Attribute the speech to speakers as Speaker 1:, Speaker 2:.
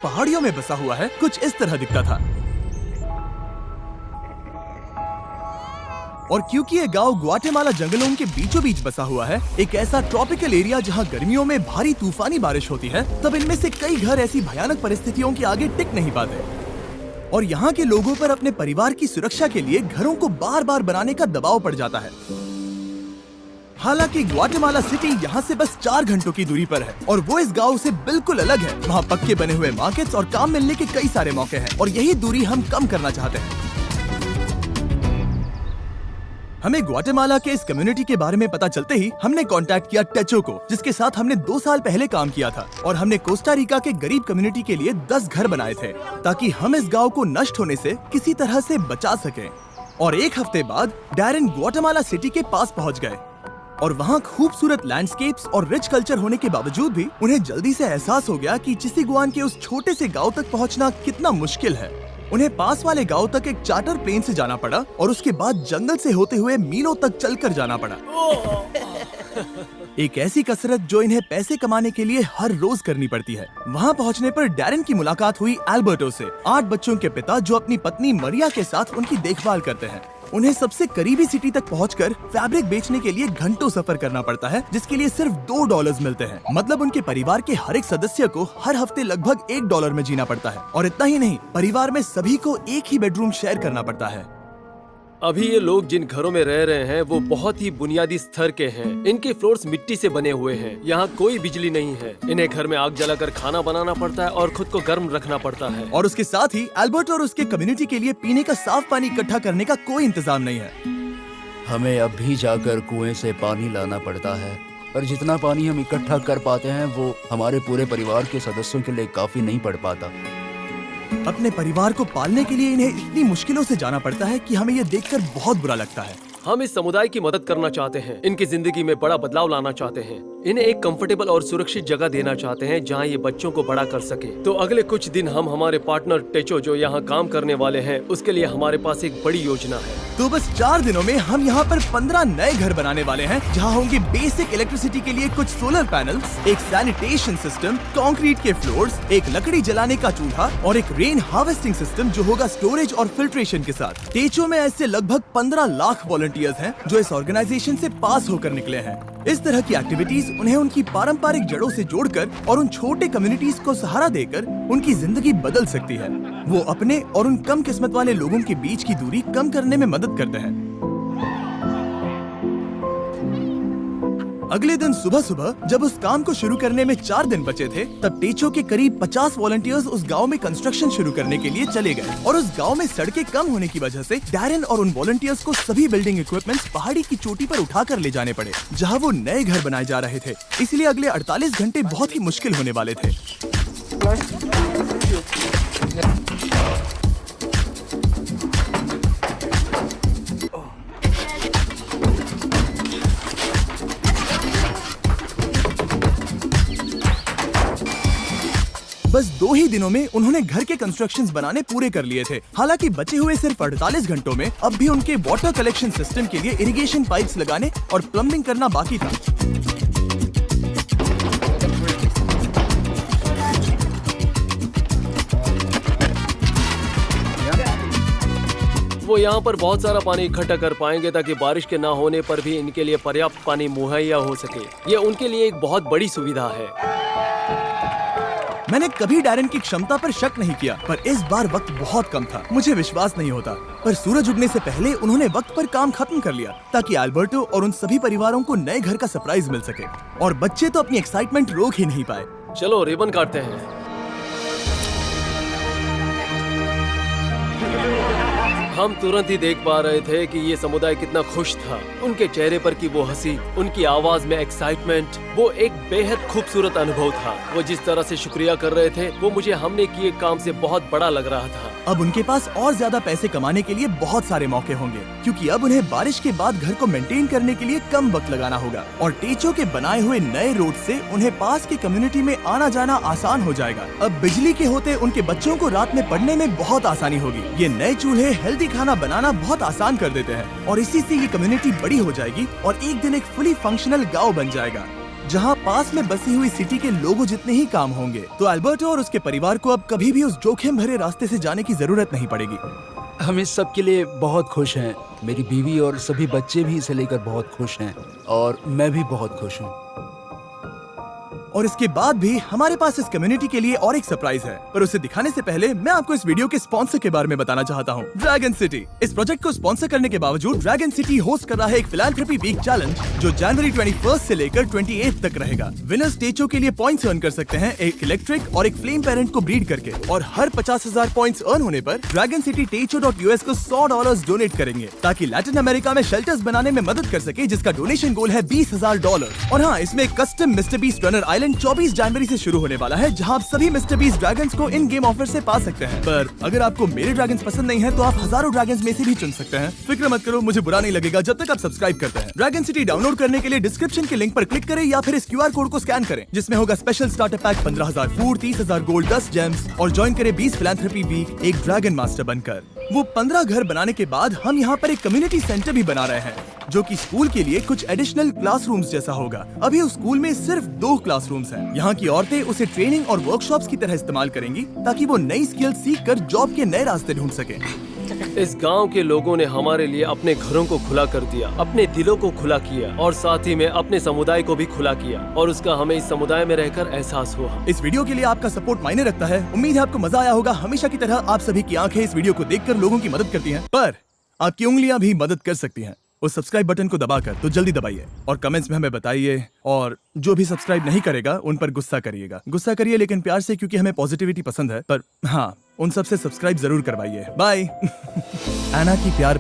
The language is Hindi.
Speaker 1: पहाड़ियों में बसा हुआ है कुछ इस तरह दिखता था। और क्योंकि ये गांव ग्वाटेमाला जंगलों के बीचों बीच बसा हुआ है, एक ऐसा ट्रॉपिकल एरिया जहां गर्मियों में भारी तूफानी बारिश होती है, तब इनमें से कई घर ऐसी भयानक परिस्थितियों के आगे टिक नहीं पाते और यहाँ के लोगों पर अपने परिवार की सुरक्षा के लिए घरों को बार बार बनाने का दबाव पड़ जाता है। हालांकि ग्वाटेमाला सिटी यहाँ से बस 4 घंटों की दूरी पर है और वो इस गांव से बिल्कुल अलग है। वहाँ पक्के बने हुए मार्केट्स और काम मिलने के कई सारे मौके हैं और यही दूरी हम कम करना चाहते हैं। हमें ग्वाटेमाला के इस कम्युनिटी के बारे में पता चलते ही हमने कांटेक्ट किया टेचो को, जिसके साथ हमने 2 साल पहले काम किया था और हमने कोस्टा रिका के गरीब कम्युनिटी के लिए 10 घर बनाए थे ताकि हम इस गांव को नष्ट होने से किसी तरह से बचा सकें। और 1 हफ्ते बाद डैरेन ग्वाटेमाला सिटी के पास पहुंच गए और वहाँ खूबसूरत लैंडस्केप्स और रिच कल्चर होने के बावजूद भी उन्हें जल्दी से एहसास हो गया कि चिसीगुआन के उस छोटे से गाँव तक पहुँचना कितना मुश्किल है। उन्हें पास वाले गांव तक एक चार्टर प्लेन से जाना पड़ा और उसके बाद जंगल से होते हुए मीलों तक चलकर जाना पड़ा। एक ऐसी कसरत जो इन्हें पैसे कमाने के लिए हर रोज करनी पड़ती है। वहां पहुंचने पर डैरेन की मुलाकात हुई एल्बर्टो से, 8 बच्चों के पिता जो अपनी पत्नी मरिया के साथ उनकी देखभाल करते हैं। उन्हें सबसे करीबी सिटी तक पहुंचकर फैब्रिक बेचने के लिए घंटों सफर करना पड़ता है, जिसके लिए सिर्फ $2 मिलते हैं। मतलब उनके परिवार के हर एक सदस्य को हर हफ्ते लगभग $1 में जीना पड़ता है। और इतना ही नहीं, परिवार में सभी को एक ही बेडरूम शेयर करना पड़ता है।
Speaker 2: अभी ये लोग जिन घरों में रह रहे हैं वो बहुत ही बुनियादी स्तर के हैं। इनके फ्लोर्स मिट्टी से बने हुए हैं। यहाँ कोई बिजली नहीं है। इन्हें घर में आग जलाकर खाना बनाना पड़ता है और खुद को गर्म रखना पड़ता है।
Speaker 1: और उसके साथ ही एल्बर्ट और उसके कम्युनिटी के लिए पीने का साफ पानी इकट्ठा करने का कोई इंतजाम नहीं है।
Speaker 3: हमें अब भी जाकर कुएं से पानी लाना पड़ता है और जितना पानी हम इकट्ठा कर पाते हैं वो हमारे पूरे परिवार के सदस्यों के लिए काफी नहीं पड़ पाता।
Speaker 1: अपने परिवार को पालने के लिए इन्हें इतनी मुश्किलों से जाना पड़ता है कि हमें ये देखकर बहुत बुरा लगता है।
Speaker 2: हम इस समुदाय की मदद करना चाहते हैं। इनकी जिंदगी में बड़ा बदलाव लाना चाहते हैं। इन्हें एक कंफर्टेबल और सुरक्षित जगह देना चाहते हैं जहां ये बच्चों को बड़ा कर सके। तो अगले कुछ दिन हम हमारे पार्टनर टेचो जो यहाँ काम करने वाले हैं उसके लिए हमारे पास एक बड़ी योजना है।
Speaker 1: तो बस 4 दिनों में हम यहाँ पर 15 नए घर बनाने वाले हैं जहाँ होंगे बेसिक इलेक्ट्रिसिटी के लिए कुछ सोलर पैनल्स, एक सैनिटेशन सिस्टम, कंक्रीट के फ्लोर्स, एक लकड़ी जलाने का चूल्हा और एक रेन हार्वेस्टिंग सिस्टम जो होगा स्टोरेज और फिल्ट्रेशन के साथ। टेचो में ऐसे लगभग 15 लाख वॉलंटियर्स हैं जो इस ऑर्गेनाइजेशन से पास होकर निकले हैं। इस तरह की एक्टिविटीज उन्हें उनकी पारंपरिक जड़ों से जोड़कर और उन छोटे कम्युनिटीज को सहारा देकर उनकी जिंदगी बदल सकती है। वो अपने और उन कम किस्मत वाले लोगों के बीच की दूरी कम करने में मदद करते हैं। अगले दिन सुबह सुबह जब उस काम को शुरू करने में 4 दिन बचे थे, तब टेचो के करीब 50 वॉलंटियर्स उस गांव में कंस्ट्रक्शन शुरू करने के लिए चले गए और उस गांव में सड़कें कम होने की वजह से डैरेन और उन वॉलंटियर्स को सभी बिल्डिंग इक्विपमेंट्स पहाड़ी की चोटी पर उठाकर ले जाने पड़े जहां वो नए घर बनाए जा रहे थे। इसलिए अगले 48 घंटे बहुत ही मुश्किल होने वाले थे। बस 2 ही दिनों में उन्होंने घर के कंस्ट्रक्शंस बनाने पूरे कर लिए थे। हालांकि बचे हुए सिर्फ 48 घंटों में अब भी उनके वाटर कलेक्शन सिस्टम के लिए इरिगेशन पाइप्स लगाने और प्लम्बिंग करना बाकी था।
Speaker 2: वो यहाँ पर बहुत सारा पानी इकट्ठा कर पाएंगे ताकि बारिश के ना होने पर भी इनके लिए पर्याप्त पानी मुहैया हो सके। ये उनके लिए एक बहुत बड़ी सुविधा है।
Speaker 1: मैंने कभी डैरेन की क्षमता पर शक नहीं किया, पर इस बार वक्त बहुत कम था। मुझे विश्वास नहीं होता, पर सूरज उगने से पहले उन्होंने वक्त पर काम खत्म कर लिया ताकि एल्बर्टो और उन सभी परिवारों को नए घर का सरप्राइज मिल सके। और बच्चे तो अपनी एक्साइटमेंट रोक ही नहीं पाए।
Speaker 2: चलो रिबन काटते हैं। हम तुरंत ही देख पा रहे थे कि ये समुदाय कितना खुश था। उनके चेहरे पर की वो हंसी, उनकी आवाज में एक्साइटमेंट, वो एक बेहद खूबसूरत अनुभव था। वो जिस तरह से शुक्रिया कर रहे थे वो मुझे हमने किए काम से बहुत बड़ा लग रहा था।
Speaker 1: अब उनके पास और ज्यादा पैसे कमाने के लिए बहुत सारे मौके होंगे, क्योंकि अब उन्हें बारिश के बाद घर को मेंटेन करने के लिए कम वक्त लगाना होगा। और टेचो के बनाए हुए नए रोड से उन्हें पास की कम्युनिटी में आना जाना आसान हो जाएगा। अब बिजली के होते उनके बच्चों को रात में पढ़ने में बहुत आसानी होगी। ये नए चूल्हे हेल्दी खाना बनाना बहुत आसान कर देते हैं और इसी से ये कम्युनिटी बड़ी हो जाएगी और एक दिन एक फुली फंक्शनल गांव बन जाएगा। जहाँ पास में बसी हुई सिटी के लोगों जितने ही काम होंगे। तो अल्बर्टो और उसके परिवार को अब कभी भी उस जोखिम भरे रास्ते से जाने की जरूरत नहीं पड़ेगी।
Speaker 3: हम इस सब के लिए बहुत खुश हैं। मेरी बीवी और सभी बच्चे भी इसे लेकर बहुत खुश हैं और मैं भी बहुत खुश हूँ।
Speaker 1: और इसके बाद भी हमारे पास इस कम्युनिटी के लिए और एक सरप्राइज है, पर उसे दिखाने से पहले मैं आपको इस वीडियो के स्पॉन्सर के बारे में बताना चाहता हूँ, ड्रैगन सिटी। इस प्रोजेक्ट को स्पॉन्सर करने के बावजूद ड्रैगन सिटी होस्ट कर रहा है एक फिलैंथ्रोपी वीक चैलेंज जो जनवरी 21 से लेकर 28 तक रहेगा। विनर्स स्टेचो के लिए पॉइंट्स अर्न कर सकते हैं एक इलेक्ट्रिक और एक फ्लेम पेरेंट को ब्रीड करके, और हर 50,000 पॉइंट्स अर्न होने पर ड्रैगन सिटी टेचो.us को $100 डोनेट करेंगे ताकि लैटिन अमेरिका में शेल्टर्स बनाने में मदद कर सके, जिसका डोनेशन गोल है $20,000। और हाँ, इसमें एक custom mister beast runner island 24 जनवरी से शुरू होने वाला है, जहां आप सभी मिस्टर बीस्ट ड्रैगन्स को इन गेम ऑफर से पा सकते हैं। पर अगर आपको मेरे ड्रैगन्स पसंद नहीं है तो आप हजारों ड्रैगन्स में से भी चुन सकते हैं। फिक्र मत करो, मुझे बुरा नहीं लगेगा जब तक आप सब्सक्राइब करते हैं। ड्रैगन सिटी डाउनलोड करने के लिए डिस्क्रिप्शन के लिंक पर क्लिक करें या फिर इस QR कोड को स्कैन करें, जिसमें होगा special starter pack 15,000 food, 30,000 gold, 10 James, और ज्वाइन करें 20 फिलैंथ्रोपी वीक एक ड्रैगन मास्टर बनकर। वो 15 घर बनाने के बाद हम यहाँ पर एक कम्युनिटी सेंटर भी बना रहे हैं, जो कि स्कूल के लिए कुछ एडिशनल क्लासरूम्स जैसा होगा। अभी उस स्कूल में सिर्फ 2 क्लासरूम्स हैं। यहाँ की औरतें उसे ट्रेनिंग और वर्कशॉप्स की तरह इस्तेमाल करेंगी ताकि वो नई स्किल सीख कर जॉब के नए रास्ते ढूंढ सके।
Speaker 2: इस गांव के लोगों ने हमारे लिए अपने घरों को खुला कर दिया, अपने दिलों को खुला किया और साथ ही में अपने समुदाय को भी खुला किया, और उसका हमें इस समुदाय में रहकर एहसास हुआ।
Speaker 1: इस वीडियो के लिए आपका सपोर्ट मायने रखता है। उम्मीद है आपको मजा आया होगा। हमेशा की तरह आप सभी की आंखें इस वीडियो को देखकर लोगों की मदद करती हैं, पर आपकी उंगलियां भी मदद कर सकती हैं उस सब्सक्राइब बटन को दबाकर। तो जल्दी दबाइए और कमेंट्स में हमें बताइए, और जो भी सब्सक्राइब नहीं करेगा उन पर गुस्सा करिएगा। गुस्सा करिए लेकिन प्यार से, क्योंकि हमें पॉजिटिविटी पसंद है। पर हाँ, उन सब से सब्सक्राइब जरूर करवाइए। बाय। एना की प्यार